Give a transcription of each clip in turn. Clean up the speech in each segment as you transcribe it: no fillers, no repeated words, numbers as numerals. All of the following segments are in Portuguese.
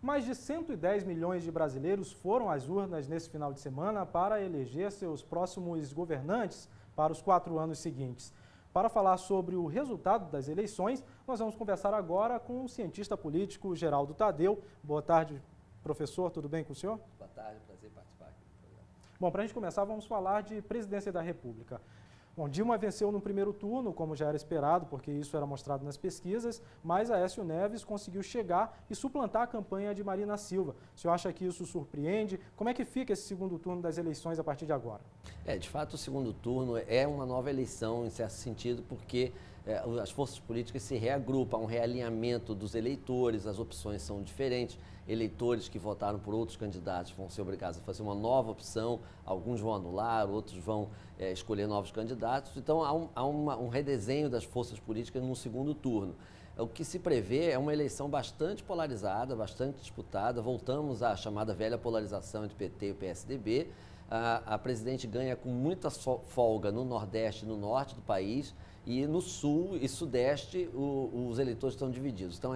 Mais de 110 milhões de brasileiros foram às urnas nesse final de semana para eleger seus próximos governantes para os 4 anos seguintes. Para falar sobre o resultado das eleições, nós vamos conversar agora com o cientista político Geraldo Thadeu. Boa tarde, professor, tudo bem com o senhor? Boa tarde, prazer em participar aqui do programa. Bom, para a gente começar, vamos falar de presidência da República. Bom, Dilma venceu no primeiro turno, como já era esperado, porque isso era mostrado nas pesquisas, mas Aécio Neves conseguiu chegar e suplantar a campanha de Marina Silva. O senhor acha que isso surpreende? Como é que fica esse segundo turno das eleições a partir de agora? De fato, o segundo turno é uma nova eleição, em certo sentido, porque as forças políticas se reagrupam, há um realinhamento dos eleitores, as opções são diferentes. Eleitores que votaram por outros candidatos vão ser obrigados a fazer uma nova opção, alguns vão anular, outros vão escolher novos candidatos. Então, há um redesenho das forças políticas no segundo turno. O que se prevê é uma eleição bastante polarizada, bastante disputada. Voltamos à chamada velha polarização entre PT e PSDB. A presidente ganha com muita folga no Nordeste e no Norte do país, e no Sul e Sudeste os eleitores estão divididos. Então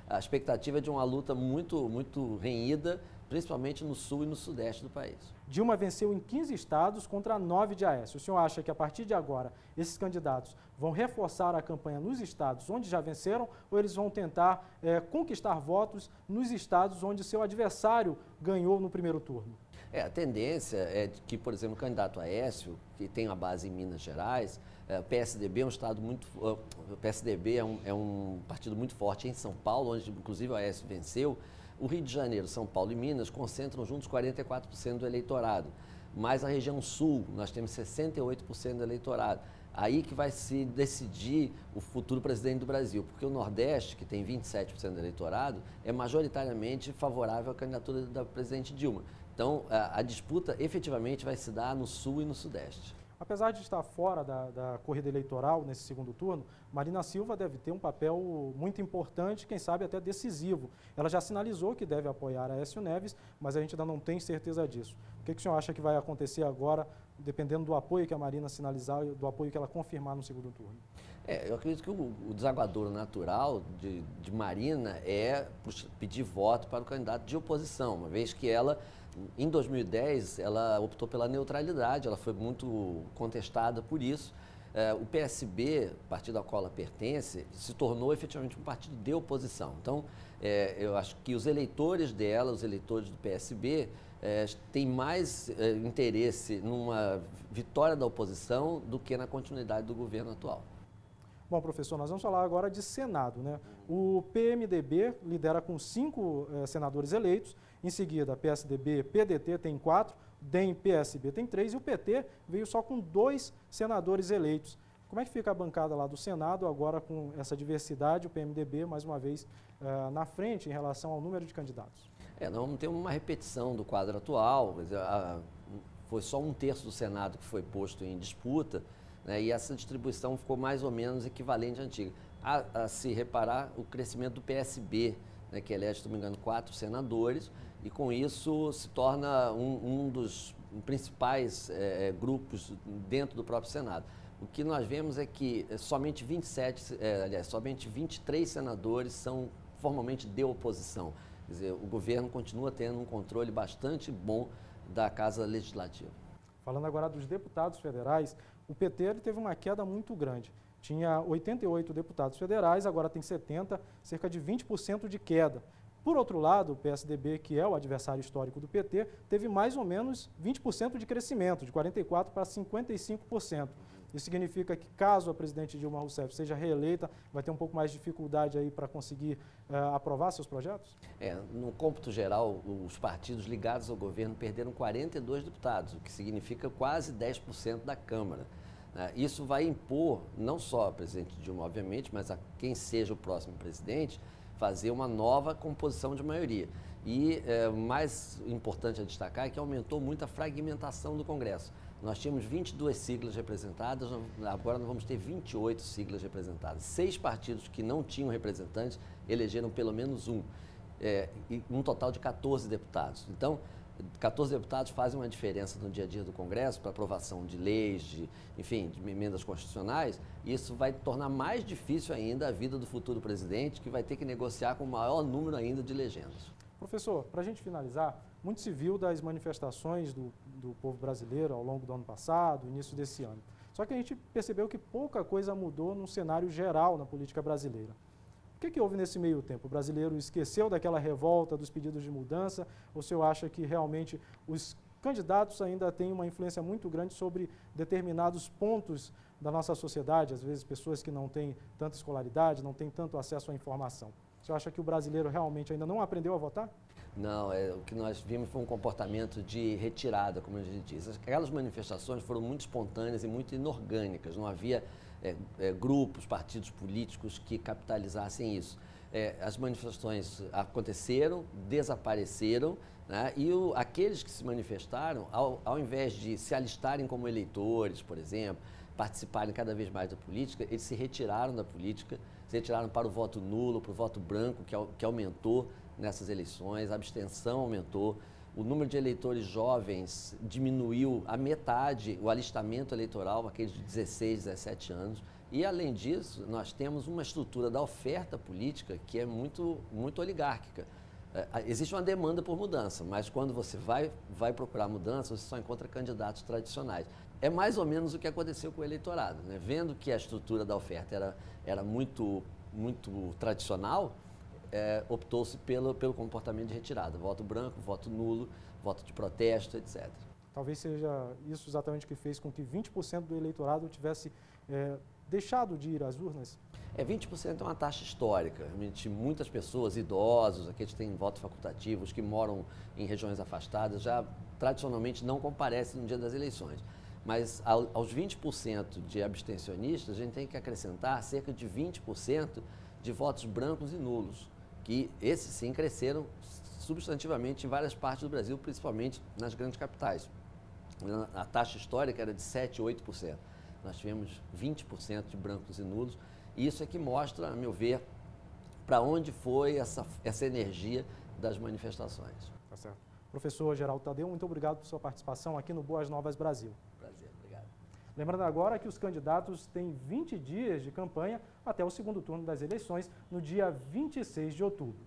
a expectativa é de uma luta muito renhida, principalmente no Sul e no Sudeste do país. Dilma venceu em 15 estados contra 9 de Aécio. O senhor acha que a partir de agora esses candidatos vão reforçar a campanha nos estados onde já venceram, ou eles vão tentar conquistar votos nos estados onde seu adversário ganhou no primeiro turno? A tendência é de que, por exemplo, o candidato Aécio, que tem a base em Minas Gerais, o PSDB é um estado muito, o PSDB é um partido muito forte em São Paulo, onde inclusive o Aécio venceu. O Rio de Janeiro, São Paulo e Minas concentram juntos 44% do eleitorado, mas a região sul nós temos 68% do eleitorado. Aí que vai se decidir o futuro presidente do Brasil, porque o Nordeste, que tem 27% do eleitorado, é majoritariamente favorável à candidatura da presidente Dilma. Então, a disputa efetivamente vai se dar no Sul e no Sudeste. Apesar de estar fora da corrida eleitoral nesse segundo turno, Marina Silva deve ter um papel muito importante, quem sabe até decisivo. Ela já sinalizou que deve apoiar Aécio Neves, mas a gente ainda não tem certeza disso. O que o senhor acha que vai acontecer agora, dependendo do apoio que a Marina sinalizar e do apoio que ela confirmar no segundo turno? Eu acredito que o desaguadouro natural de Marina é pedir voto para o candidato de oposição, uma vez que ela, em 2010, ela optou pela neutralidade, ela foi muito contestada por isso. O PSB, partido ao qual ela pertence, se tornou efetivamente um partido de oposição. Então, eu acho que os eleitores dela, os eleitores do PSB, têm mais interesse numa vitória da oposição do que na continuidade do governo atual. Bom, professor, nós vamos falar agora de Senado, né? O PMDB lidera com 5 senadores eleitos, em seguida PSDB, PDT tem 4, DEM, PSB tem 3 e o PT veio só com 2 senadores eleitos. Como é que fica a bancada lá do Senado agora com essa diversidade, o PMDB mais uma vez na frente em relação ao número de candidatos? Nós vamos ter uma repetição do quadro atual, foi só 1/3 do Senado que foi posto em disputa, né, e essa distribuição ficou mais ou menos equivalente à antiga. A se reparar o crescimento do PSB, né, que elege, se não me engano, 4 senadores, e com isso se torna um dos principais grupos dentro do próprio Senado. O que nós vemos é que somente 23 senadores são formalmente de oposição. Quer dizer, o governo continua tendo um controle bastante bom da Casa Legislativa. Falando agora dos deputados federais, o PT teve uma queda muito grande. Tinha 88 deputados federais, agora tem 70, cerca de 20% de queda. Por outro lado, o PSDB, que é o adversário histórico do PT, teve mais ou menos 20% de crescimento, de 44% para 55%. Isso significa que, caso a presidente Dilma Rousseff seja reeleita, vai ter um pouco mais de dificuldade aí para conseguir aprovar seus projetos? No cômputo geral, os partidos ligados ao governo perderam 42 deputados, o que significa quase 10% da Câmara. Isso vai impor, não só a presidente Dilma, obviamente, mas a quem seja o próximo presidente, fazer uma nova composição de maioria. E o mais importante a destacar é que aumentou muito a fragmentação do Congresso. Nós tínhamos 22 siglas representadas, agora nós vamos ter 28 siglas representadas. 6 partidos que não tinham representantes elegeram pelo menos um, e um total de 14 deputados. Então, 14 deputados fazem uma diferença no dia a dia do Congresso para aprovação de leis, de emendas constitucionais, e isso vai tornar mais difícil ainda a vida do futuro presidente, que vai ter que negociar com o maior número ainda de legendas. Professor, para a gente finalizar, muito se viu das manifestações do povo brasileiro ao longo do ano passado, início desse ano. Só que a gente percebeu que pouca coisa mudou no cenário geral na política brasileira. O que houve nesse meio tempo? O brasileiro esqueceu daquela revolta, dos pedidos de mudança? Ou o senhor acha que realmente os candidatos ainda têm uma influência muito grande sobre determinados pontos da nossa sociedade, às vezes pessoas que não têm tanta escolaridade, não têm tanto acesso à informação? O senhor acha que o brasileiro realmente ainda não aprendeu a votar? Não, o que nós vimos foi um comportamento de retirada, como a gente diz. Aquelas manifestações foram muito espontâneas e muito inorgânicas, não havia grupos, partidos políticos que capitalizassem isso. As manifestações aconteceram, desapareceram, né? E aqueles que se manifestaram, ao invés de se alistarem como eleitores, por exemplo, participarem cada vez mais da política, eles se retiraram da política, se retiraram para o voto nulo, para o voto branco, que aumentou nessas eleições, a abstenção aumentou, o número de eleitores jovens diminuiu a metade, o alistamento eleitoral, aqueles de 16, 17 anos. E, além disso, nós temos uma estrutura da oferta política que é muito, muito oligárquica. Existe uma demanda por mudança, mas quando você vai procurar mudança, você só encontra candidatos tradicionais. É mais ou menos o que aconteceu com o eleitorado, né? Vendo que a estrutura da oferta era muito, muito tradicional, optou-se pelo comportamento de retirada. Voto branco, voto nulo, voto de protesto, etc. Talvez seja isso exatamente que fez com que 20% do eleitorado tivesse deixado de ir às urnas? 20% é uma taxa histórica. Realmente, muitas pessoas, idosos, aqueles que têm voto facultativo, os que moram em regiões afastadas, já tradicionalmente não comparecem no dia das eleições. Mas aos 20% de abstencionistas, a gente tem que acrescentar cerca de 20% de votos brancos e nulos, que esses sim cresceram substantivamente em várias partes do Brasil, principalmente nas grandes capitais. A taxa histórica era de 7%, 8%. Nós tivemos 20% de brancos e nulos, e isso é que mostra, a meu ver, para onde foi essa energia das manifestações. Tá certo. Professor Geraldo Tadeu, muito obrigado por sua participação aqui no Boas Novas Brasil. Prazer, obrigado. Lembrando agora que os candidatos têm 20 dias de campanha até o segundo turno das eleições, no dia 26 de outubro.